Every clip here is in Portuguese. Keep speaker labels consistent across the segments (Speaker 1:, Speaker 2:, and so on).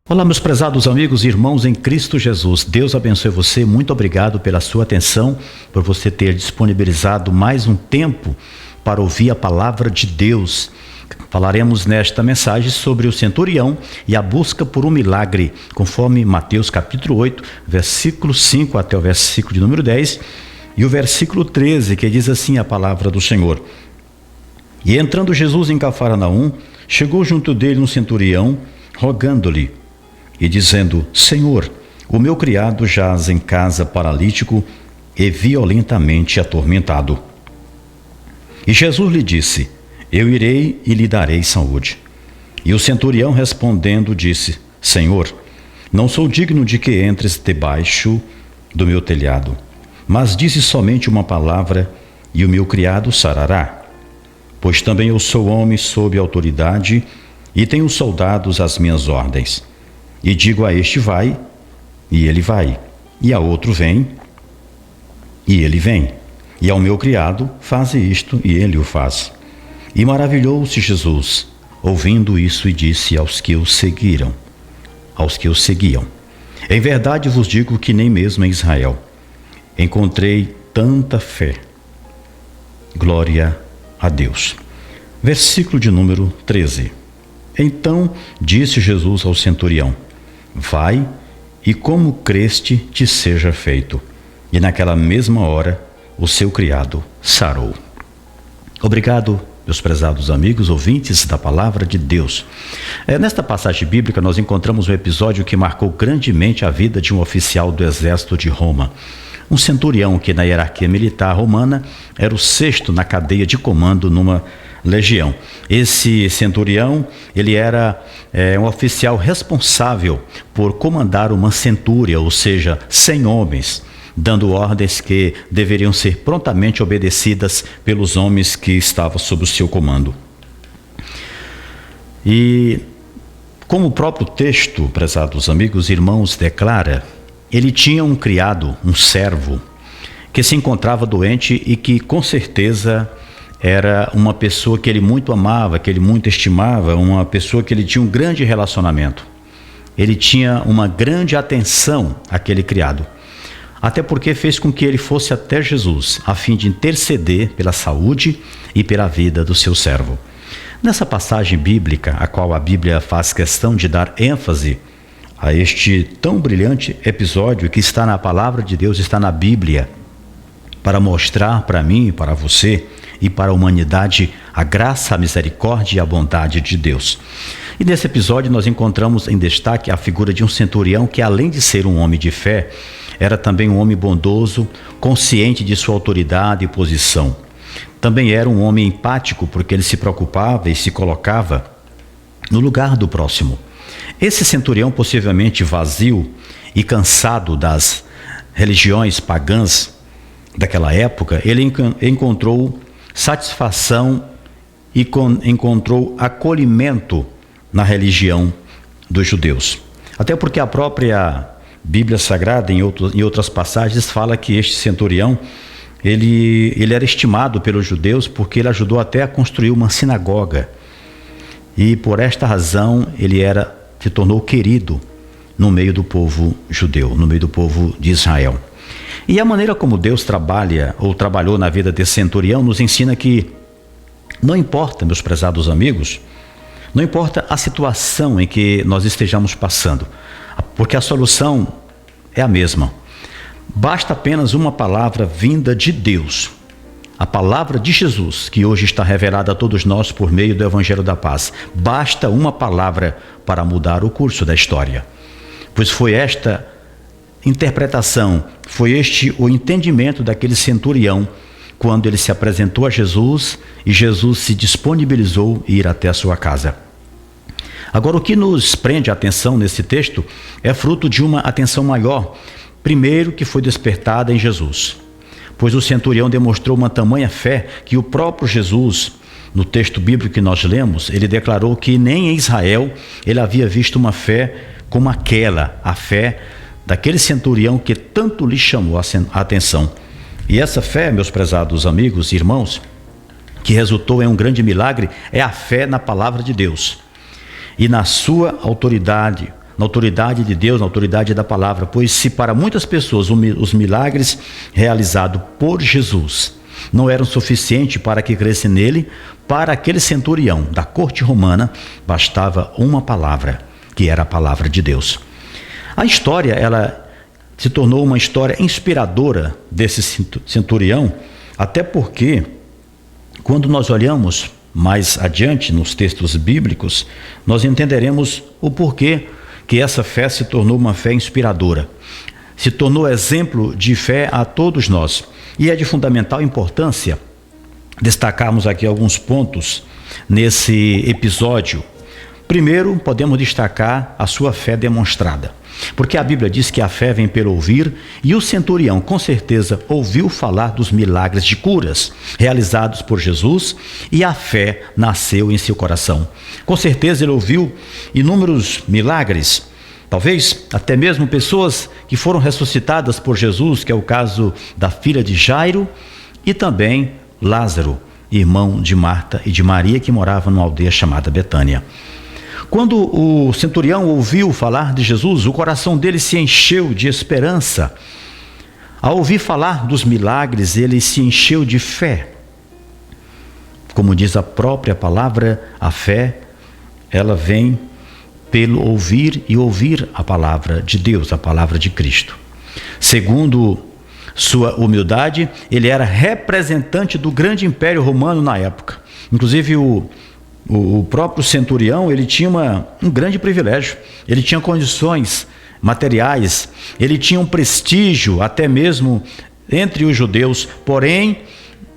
Speaker 1: Olá, meus prezados amigos e irmãos em Cristo Jesus. Deus abençoe você. Muito obrigado pela sua atenção, por você ter disponibilizado mais um tempo para ouvir a palavra de Deus. Falaremos nesta mensagem sobre o centurião e a busca por um milagre, conforme Mateus capítulo 8, versículo 5 até o versículo de número 10, e o versículo 13, que diz assim a palavra do Senhor. E entrando Jesus em Cafarnaum, chegou junto dele um centurião, rogando-lhe, e dizendo: Senhor, o meu criado jaz em casa paralítico e violentamente atormentado. E Jesus lhe disse: Eu irei e lhe darei saúde. E o centurião respondendo disse: Senhor, não sou digno de que entres debaixo do meu telhado, mas dize somente uma palavra e o meu criado sarará. Pois também eu sou homem sob autoridade e tenho soldados às minhas ordens. E digo a este: vai, e ele vai. E a outro: vem, e ele vem. E ao meu criado: faze isto, e ele o faz. E maravilhou-se Jesus, ouvindo isso, e disse aos que o seguiam: Em verdade vos digo que nem mesmo em Israel encontrei tanta fé. Glória a Deus. Versículo de número 13. Então disse Jesus ao centurião: Vai, e como creste te seja feito. E naquela mesma hora o seu criado sarou. Obrigado, meus prezados amigos, ouvintes da palavra de Deus. Nesta passagem bíblica nós encontramos um episódio que marcou grandemente a vida de um oficial do exército de Roma. Um centurião que na hierarquia militar romana era o sexto na cadeia de comando numa legião. Esse centurião, ele era um oficial responsável por comandar uma centúria, ou seja, 100 homens, dando ordens que deveriam ser prontamente obedecidas pelos homens que estavam sob o seu comando. E como o próprio texto, prezados amigos e irmãos, declara, ele tinha um criado, um servo, que se encontrava doente e que com certeza era uma pessoa que ele muito amava, que ele muito estimava, uma pessoa que ele tinha um grande relacionamento. Ele tinha uma grande atenção àquele criado, até porque fez com que ele fosse até Jesus, a fim de interceder pela saúde e pela vida do seu servo. Nessa passagem bíblica, a qual a Bíblia faz questão de dar ênfase a este tão brilhante episódio que está na palavra de Deus, está na Bíblia, para mostrar para mim, para você e para a humanidade a graça, a misericórdia e a bondade de Deus. E nesse episódio nós encontramos em destaque a figura de um centurião que, além de ser um homem de fé, era também um homem bondoso, consciente de sua autoridade e posição. Também era um homem empático, porque ele se preocupava e se colocava no lugar do próximo. Esse centurião, possivelmente vazio e cansado das religiões pagãs daquela época, ele encontrou satisfação e encontrou acolhimento na religião dos judeus. Até porque a própria Bíblia Sagrada, em outras passagens, fala que este centurião, ele era estimado pelos judeus porque ele ajudou até a construir uma sinagoga. E por esta razão ele se tornou querido no meio do povo judeu, no meio do povo de Israel. E a maneira como Deus trabalha ou trabalhou na vida desse centurião nos ensina que não importa, meus prezados amigos, não importa a situação em que nós estejamos passando, porque a solução é a mesma. Basta apenas uma palavra vinda de Deus, a palavra de Jesus, que hoje está revelada a todos nós por meio do Evangelho da Paz. Basta uma palavra para mudar o curso da história. Pois foi esta interpretação, foi este o entendimento daquele centurião, quando ele se apresentou a Jesus e Jesus se disponibilizou a ir até a sua casa. Agora, o que nos prende a atenção nesse texto é fruto de uma atenção maior, primeiro, que foi despertada em Jesus. Pois o centurião demonstrou uma tamanha fé que o próprio Jesus, no texto bíblico que nós lemos, ele declarou que nem em Israel ele havia visto uma fé como aquela, a fé daquele centurião que tanto lhe chamou a atenção. E essa fé, meus prezados amigos e irmãos, que resultou em um grande milagre, é a fé na palavra de Deus e na sua autoridade na autoridade de Deus, na autoridade da palavra, pois se para muitas pessoas os milagres realizados por Jesus não eram suficientes para que crescesse nele, para aquele centurião da corte romana bastava uma palavra, que era a palavra de Deus. A história, ela se tornou uma história inspiradora desse centurião, até porque, quando nós olhamos mais adiante nos textos bíblicos, nós entenderemos o porquê que essa fé se tornou uma fé inspiradora. Se tornou exemplo de fé a todos nós. E é de fundamental importância destacarmos aqui alguns pontos nesse episódio. Primeiro, podemos destacar a sua fé demonstrada, porque a Bíblia diz que a fé vem pelo ouvir, e o centurião com certeza ouviu falar dos milagres de curas realizados por Jesus, e a fé nasceu em seu coração. Com certeza ele ouviu inúmeros milagres, talvez até mesmo pessoas que foram ressuscitadas por Jesus, que é o caso da filha de Jairo, e também Lázaro, irmão de Marta e de Maria, que morava numa aldeia chamada Betânia. Quando o centurião ouviu falar de Jesus, o coração dele se encheu de esperança. Ao ouvir falar dos milagres, ele se encheu de fé. Como diz a própria palavra, a fé, ela vem pelo ouvir e ouvir a palavra de Deus, a palavra de Cristo. Segundo sua humildade, ele era representante do grande império romano na época. Inclusive o próprio centurião, ele tinha um grande privilégio. Ele tinha condições materiais, ele tinha um prestígio até mesmo entre os judeus. Porém,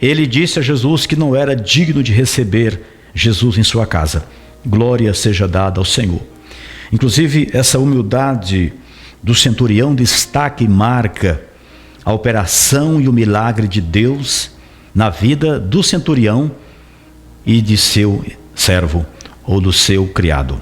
Speaker 1: ele disse a Jesus que não era digno de receber Jesus em sua casa. Glória seja dada ao Senhor. Inclusive, essa humildade do centurião destaca e marca a operação e o milagre de Deus na vida do centurião e de seu servo ou do seu criado.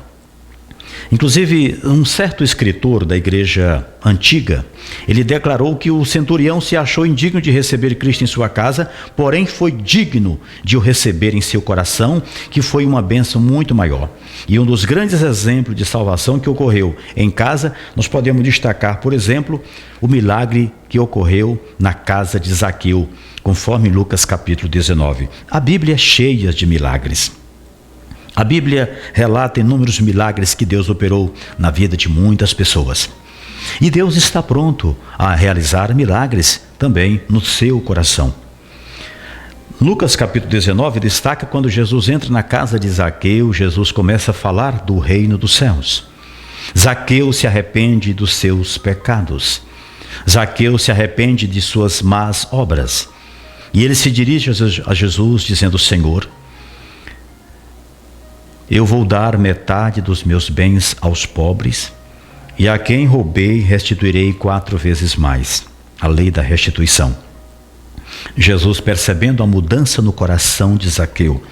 Speaker 1: Inclusive, um certo escritor da igreja antiga, ele declarou que o centurião se achou indigno de receber Cristo em sua casa, porém foi digno de o receber em seu coração, que foi uma bênção muito maior. E um dos grandes exemplos de salvação que ocorreu em casa, nós podemos destacar, por exemplo, o milagre que ocorreu na casa de Zaqueu, conforme Lucas capítulo 19. A Bíblia é cheia de milagres. A Bíblia relata inúmeros milagres que Deus operou na vida de muitas pessoas. E Deus está pronto a realizar milagres também no seu coração. Lucas capítulo 19 destaca quando Jesus entra na casa de Zaqueu, Jesus começa a falar do reino dos céus. Zaqueu se arrepende dos seus pecados. Zaqueu se arrepende de suas más obras. E ele se dirige a Jesus dizendo: Senhor, eu vou dar metade dos meus bens aos pobres, e a quem roubei restituirei 4 vezes mais. A lei da restituição. Jesus, percebendo a mudança no coração de Zaqueu,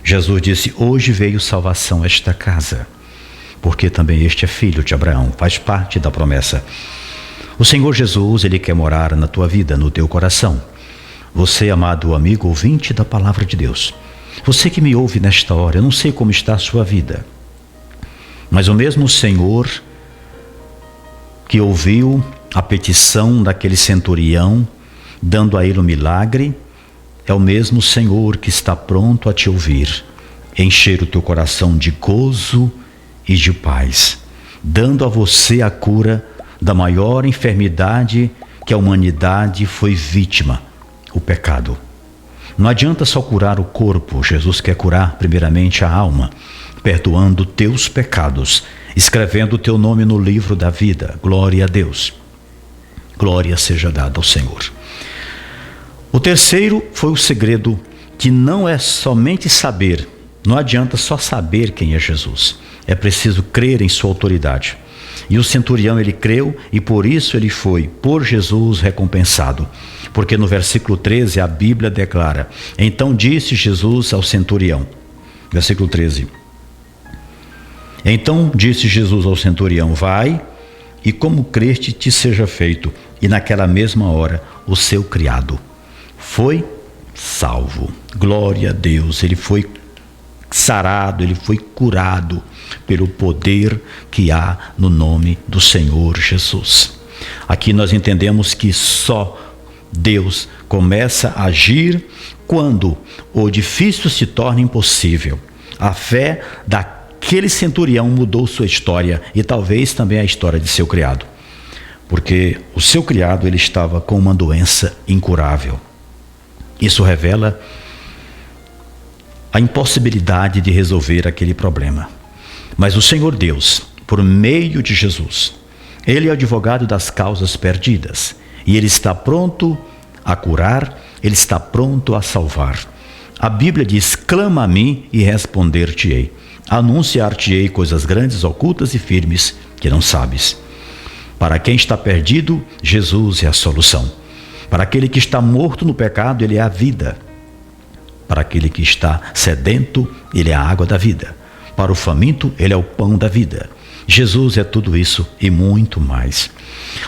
Speaker 1: Jesus disse: hoje veio salvação a esta casa, porque também este é filho de Abraão, faz parte da promessa. O Senhor Jesus, Ele quer morar na tua vida, no teu coração. Você, amado amigo, ouvinte da palavra de Deus, você que me ouve nesta hora, eu não sei como está a sua vida, mas o mesmo Senhor que ouviu a petição daquele centurião, dando a ele um milagre, é o mesmo Senhor que está pronto a te ouvir, encher o teu coração de gozo e de paz, dando a você a cura da maior enfermidade que a humanidade foi vítima, o pecado. Não adianta só curar o corpo, Jesus quer curar primeiramente a alma, perdoando teus pecados, escrevendo o teu nome no livro da vida. Glória a Deus. Glória seja dada ao Senhor. O terceiro foi o segredo, que não é somente saber, não adianta só saber quem é Jesus, é preciso crer em sua autoridade. E o centurião, ele creu, e por isso ele foi, por Jesus, recompensado. Porque no versículo 13 a Bíblia declara: então disse Jesus ao centurião, versículo 13, então disse Jesus ao centurião: vai, e como creste te seja feito. E naquela mesma hora o seu criado foi salvo. Glória a Deus, ele foi sarado, ele foi curado pelo poder que há no nome do Senhor Jesus. Aqui nós entendemos que só Deus começa a agir quando o difícil se torna impossível. A fé daquele centurião mudou sua história e talvez também a história de seu criado, porque o seu criado ele estava com uma doença incurável. Isso revela a impossibilidade de resolver aquele problema. Mas o Senhor Deus, por meio de Jesus, Ele é o advogado das causas perdidas e Ele está pronto a curar, Ele está pronto a salvar. A Bíblia diz: clama a mim e responder-te-ei. Anunciar-te-ei coisas grandes, ocultas e firmes que não sabes. Para quem está perdido, Jesus é a solução. Para aquele que está morto no pecado, Ele é a vida. Para aquele que está sedento, Ele é a água da vida. Para o faminto, Ele é o pão da vida. Jesus é tudo isso e muito mais.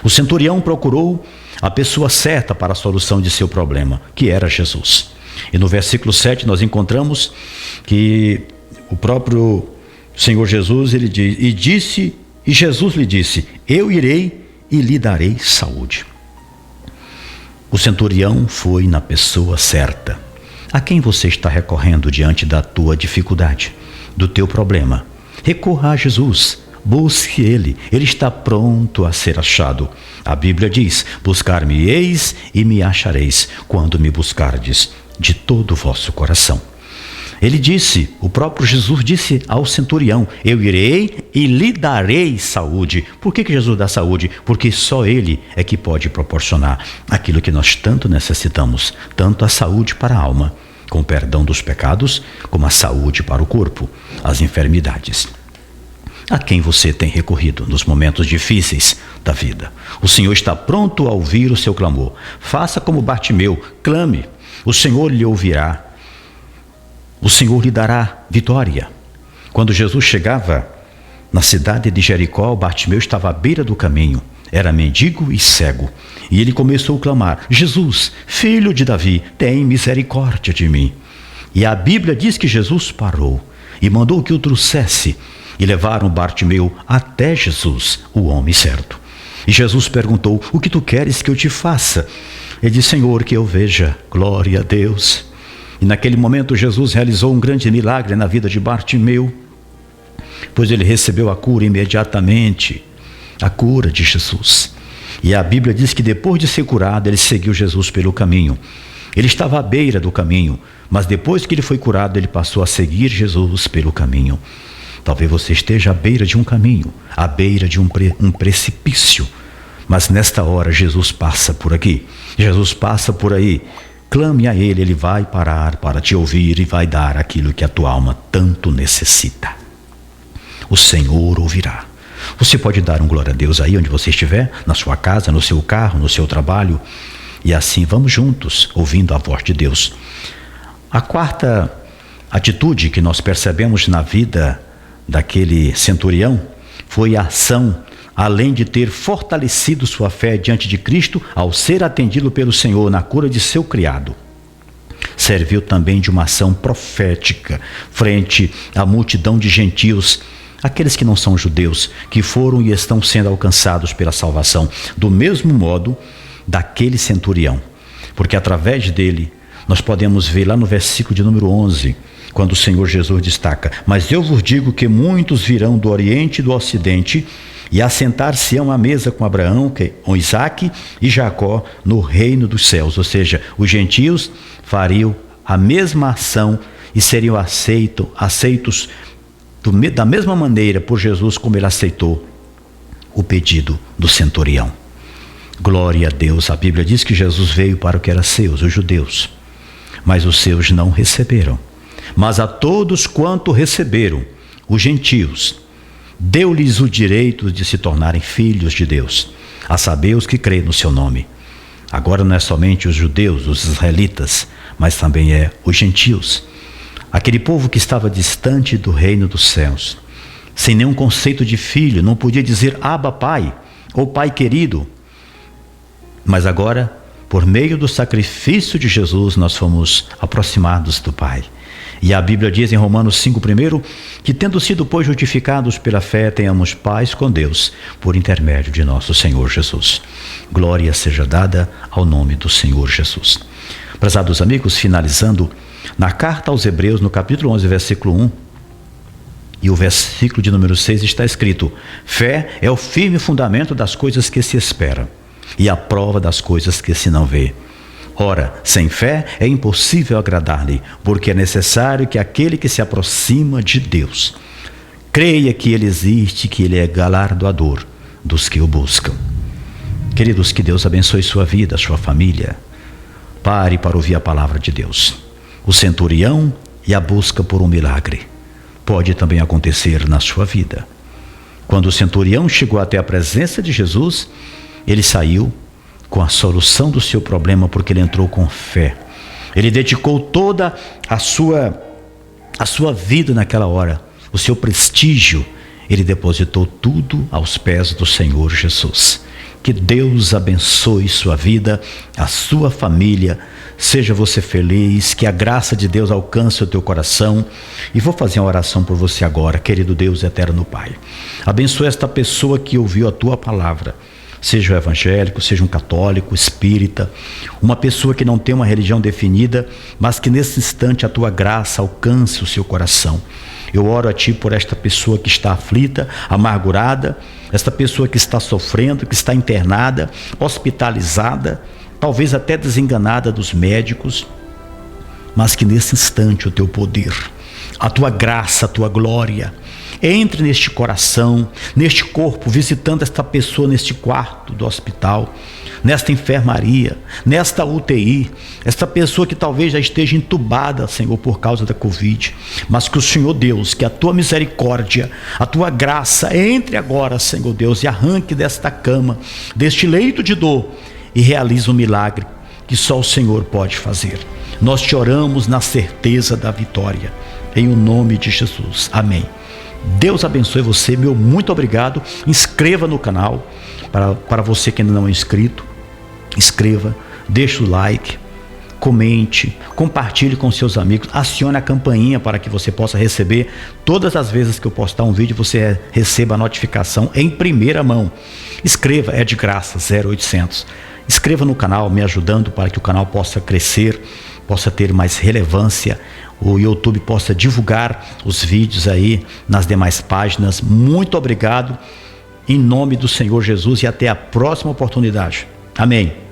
Speaker 1: O centurião procurou a pessoa certa para a solução de seu problema, que era Jesus. E no versículo 7 nós encontramos que o próprio Senhor Jesus, ele diz, e Jesus lhe disse: eu irei e lhe darei saúde. O centurião foi na pessoa certa. A quem você está recorrendo diante da tua dificuldade, do teu problema? Recorra a Jesus, busque Ele está pronto a ser achado. A Bíblia diz: buscar-me-eis e me achareis, quando me buscardes de todo o vosso coração. Ele disse, o próprio Jesus disse ao centurião: eu irei e lhe darei saúde. Por que Jesus dá saúde? Porque só Ele é que pode proporcionar aquilo que nós tanto necessitamos, tanto a saúde para a alma, com o perdão dos pecados, como a saúde para o corpo, as enfermidades. A quem você tem recorrido nos momentos difíceis da vida? O Senhor está pronto a ouvir o seu clamor. Faça como Bartimeu, clame, o Senhor lhe ouvirá. O Senhor lhe dará vitória. Quando Jesus chegava na cidade de Jericó, Bartimeu estava à beira do caminho. Era mendigo e cego. E ele começou a clamar: Jesus, filho de Davi, tem misericórdia de mim. E a Bíblia diz que Jesus parou e mandou que o trouxesse. E levaram Bartimeu até Jesus, o homem certo. E Jesus perguntou: o que tu queres que eu te faça? Ele disse: Senhor, que eu veja. Glória a Deus. E naquele momento Jesus realizou um grande milagre na vida de Bartimeu, pois ele recebeu a cura imediatamente, a cura de Jesus. E a Bíblia diz que depois de ser curado, ele seguiu Jesus pelo caminho. Ele estava à beira do caminho, mas depois que ele foi curado, ele passou a seguir Jesus pelo caminho. Talvez você esteja à beira de um caminho, à beira de um precipício, mas nesta hora Jesus passa por aqui, Jesus passa por aí. Clame a Ele, Ele vai parar para te ouvir e vai dar aquilo que a tua alma tanto necessita. O Senhor ouvirá. Você pode dar um glória a Deus aí onde você estiver, na sua casa, no seu carro, no seu trabalho, e assim vamos juntos, ouvindo a voz de Deus. A quarta atitude que nós percebemos na vida daquele centurião foi a ação, além de ter fortalecido sua fé diante de Cristo, ao ser atendido pelo Senhor na cura de seu criado, serviu também de uma ação profética frente à multidão de gentios, aqueles que não são judeus, que foram e estão sendo alcançados pela salvação, do mesmo modo daquele centurião, porque através dele nós podemos ver lá no versículo de número 11, quando o Senhor Jesus destaca: mas eu vos digo que muitos virão do Oriente e do Ocidente e assentar-se-ão à mesa com Abraão, com Isaque e Jacó no reino dos céus. Ou seja, os gentios fariam a mesma ação e seriam aceitos da mesma maneira por Jesus como ele aceitou o pedido do centurião. Glória a Deus. A Bíblia diz que Jesus veio para o que era seus, os judeus, mas os seus não receberam. Mas a todos quanto receberam, os gentios, deu-lhes o direito de se tornarem filhos de Deus, a saber, os que creem no seu nome. Agora não é somente os judeus, os israelitas, mas também é os gentios, aquele povo que estava distante do reino dos céus, sem nenhum conceito de filho, não podia dizer Abba, Pai, ou Pai querido. Mas agora, por meio do sacrifício de Jesus, nós fomos aproximados do Pai. E a Bíblia diz em Romanos 5:1 que, tendo sido, pois, justificados pela fé, tenhamos paz com Deus por intermédio de nosso Senhor Jesus. Glória seja dada ao nome do Senhor Jesus. Prezados amigos, finalizando, na carta aos Hebreus, no capítulo 11, versículo 1, e o versículo de número 6 está escrito: fé é o firme fundamento das coisas que se esperam e a prova das coisas que se não vê. Ora, sem fé é impossível agradar-lhe, porque é necessário que aquele que se aproxima de Deus creia que Ele existe, que Ele é galardoador dos que o buscam. Queridos, que Deus abençoe sua vida, sua família. Pare para ouvir a palavra de Deus. O centurião e a busca por um milagre pode também acontecer na sua vida. Quando o centurião chegou até a presença de Jesus, ele saiu com a solução do seu problema, porque ele entrou com fé. Ele dedicou toda a sua vida naquela hora, o seu prestígio, ele depositou tudo aos pés do Senhor Jesus. Que Deus abençoe sua vida, a sua família. Seja você feliz, que a graça de Deus alcance o teu coração. E vou fazer uma oração por você agora, querido Deus eterno Pai. Abençoe esta pessoa que ouviu a tua palavra. Seja um evangélico, seja um católico, espírita, uma pessoa que não tem uma religião definida, mas que nesse instante a tua graça alcance o seu coração. Eu oro a ti por esta pessoa que está aflita, amargurada, esta pessoa que está sofrendo, que está internada, hospitalizada, talvez até desenganada dos médicos, mas que nesse instante o teu poder, a tua graça, a tua glória, entre neste coração, neste corpo, visitando esta pessoa neste quarto do hospital, nesta enfermaria, nesta UTI, esta pessoa que talvez já esteja entubada, Senhor, por causa da Covid, mas que o Senhor Deus, que a tua misericórdia, a tua graça entre agora, Senhor Deus, e arranque desta cama, deste leito de dor, e realize um milagre que só o Senhor pode fazer. Nós te oramos na certeza da vitória, em o nome de Jesus. Amém. Deus abençoe você, meu muito obrigado. Inscreva no canal, para você que ainda não é inscrito, inscreva, deixe o like, comente, compartilhe com seus amigos, acione a campainha para que você possa receber, todas as vezes que eu postar um vídeo, você receba a notificação em primeira mão. Escreva, é de graça, 0800. Inscreva no canal, me ajudando para que o canal possa crescer, possa ter mais relevância, o YouTube possa divulgar os vídeos aí nas demais páginas. Muito obrigado, em nome do Senhor Jesus, e até a próxima oportunidade. Amém.